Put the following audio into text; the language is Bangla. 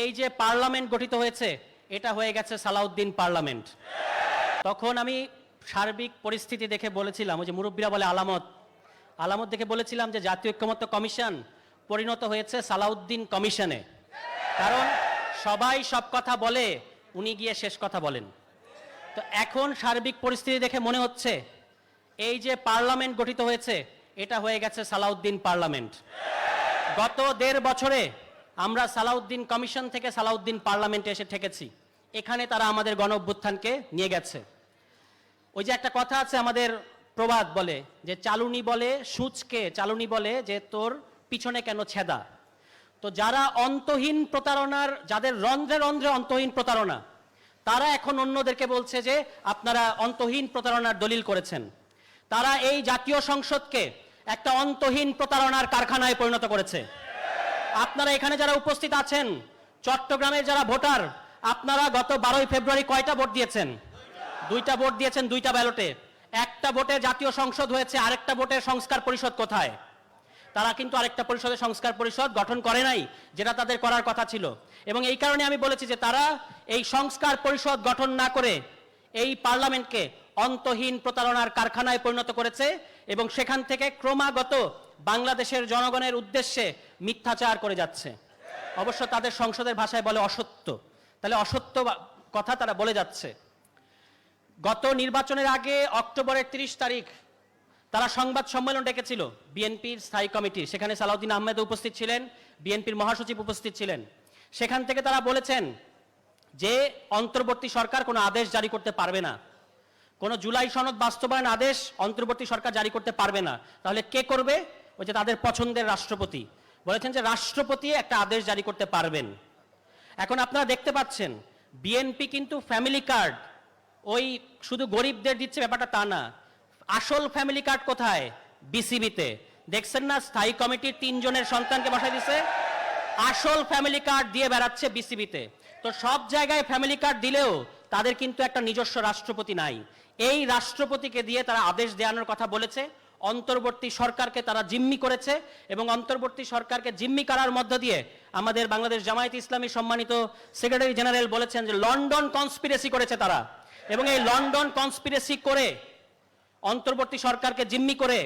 এই যে পার্লামেন্ট গঠিত হয়েছে এটা হয়ে গেছে সালাউদ্দিন পার্লামেন্ট। তখন আমি সার্বিক পরিস্থিতি দেখে বলেছিলাম, ওই যে মুরব্বীরা বলে আলামত আলামত দেখে বলেছিলাম যে জাতীয় ঐক্যমত্য কমিশন পরিণত হয়েছে সালাউদ্দিন কমিশনে। কারণ সবাই সব কথা বলে, উনি গিয়ে শেষ কথা বলেন। তো এখন সার্বিক পরিস্থিতি দেখে মনে হচ্ছে এই যে পার্লামেন্ট গঠিত হয়েছে এটা হয়ে গেছে সালাউদ্দিন পার্লামেন্ট। গত 1.5 বছরে আমরা সালাউদ্দিন কমিশন থেকে সালাউদ্দিন পার্লামেন্টে এসে ঠেকেছি। এখানে তারা আমাদের গণ অভ্যুত্থানকে নিয়ে গেছে। ওই যে একটা কথা আছে আমাদের প্রবাদ বলে যে চালুনি বলে সূচকে, চালুনি বলে যে তোর পিছনে কেন ছেদা। তো যারা অন্তহীন প্রতারণার, যাদের রন্ধ্রে রন্ধ্রে অন্তহীন প্রতারণা, তারা এখন অন্যদেরকে বলছে যে আপনারা অন্তহীন প্রতারণার দলিল করেছেন। তারা এই জাতীয় সংসদকে একটা অন্তহীন প্রতারণার কারখানায় পরিণত করেছে। আপনারা এখানে যারা উপস্থিত আছেন, চট্টগ্রামের যারা ভোটার, আপনারা গত 12ই ফেব্রুয়ারি কয়টা ভোট দিয়েছেন? 2টা ভোট দিয়েছেন, 2টা ব্যালটে। একটা ভোটে জাতীয় সংসদ হয়েছে, আরেকটা ভোটের সংস্কার পরিষদ কোথায়? তারা কিন্তু আরেকটা পরিষদের সংস্কার পরিষদ গঠন করে নাই, যেটা তাদের করার কথা ছিল। এবং এই কারণে আমি বলেছি যে তারা এই সংস্কার পরিষদ গঠন না করে এই পার্লামেন্টকে অন্তহীন প্রতারণার কারখানায় পরিণত করেছে এবং সেখান থেকে ক্রমাগত বাংলাদেশের জনগণের উদ্দেশ্যে মিথ্যাচার করে যাচ্ছে। অবশ্য তাদের সংসদের ভাষায় বলে অসত্য। তাহলে অসত্য কথা তারা বলে যাচ্ছে। গত নির্বাচনের আগে অক্টোবরের 30 তারিখ তারা সংবাদ সম্মেলন ডেকেছিল বিএনপির স্থায়ী কমিটি। সেখানে সালাউদ্দিন আহমেদ উপস্থিত ছিলেন, বিএনপির মহাসচিব উপস্থিত ছিলেন। সেখান থেকে তারা বলেছেন যে অন্তর্বর্তী সরকার কোনো আদেশ জারি করতে পারবে না, কোনো জুলাই সনদ বাস্তবায়ন আদেশ অন্তর্বর্তী সরকার জারি করতে পারবে না। তাহলে কে করবে? ওই যে তাদের পছন্দের রাষ্ট্রপতি বলেছেন যে রাষ্ট্রপতি একটা আদেশ জারি করতে পারবেন। এখন আপনারা দেখতে পাচ্ছেন বিএনপি কিন্তু ফ্যামিলি কার্ড ওই শুধু গরিবদের দিচ্ছে, ব্যাপারটা তা না। আসল ফ্যামিলি কার্ড কোথায়? বিসিবিতে। দেখছেন না, স্থায়ী কমিটির 3 জনের সন্তানকে বসাই দিছে, আসল ফ্যামিলি কার্ড দিয়ে বেড়াচ্ছে বিসিবিতে। তো সব জায়গায় ফ্যামিলি কার্ড দিলেও তাদের কিন্তু একটা নিজস্ব রাষ্ট্রপতি নাই। এই রাষ্ট্রপতিকে দিয়ে তারা আদেশ দেওয়ানোর কথা বলেছে। অন্তর্বর্তী সরকারকে তারা জিম্মি করেছে এবং অন্তর্বর্তী সরকারকে জিম্মি করার মধ্য দিয়ে আমাদের বাংলাদেশ জামায়াতে ইসলামী সম্মানিত সেক্রেটারি জেনারেল বলেছেন যে লন্ডন কনস্পিরেসি করেছে তারা। এবং এই লন্ডন কনস্পিরেসি করে অন্তর্বর্তী সরকারকে জিম্মি করে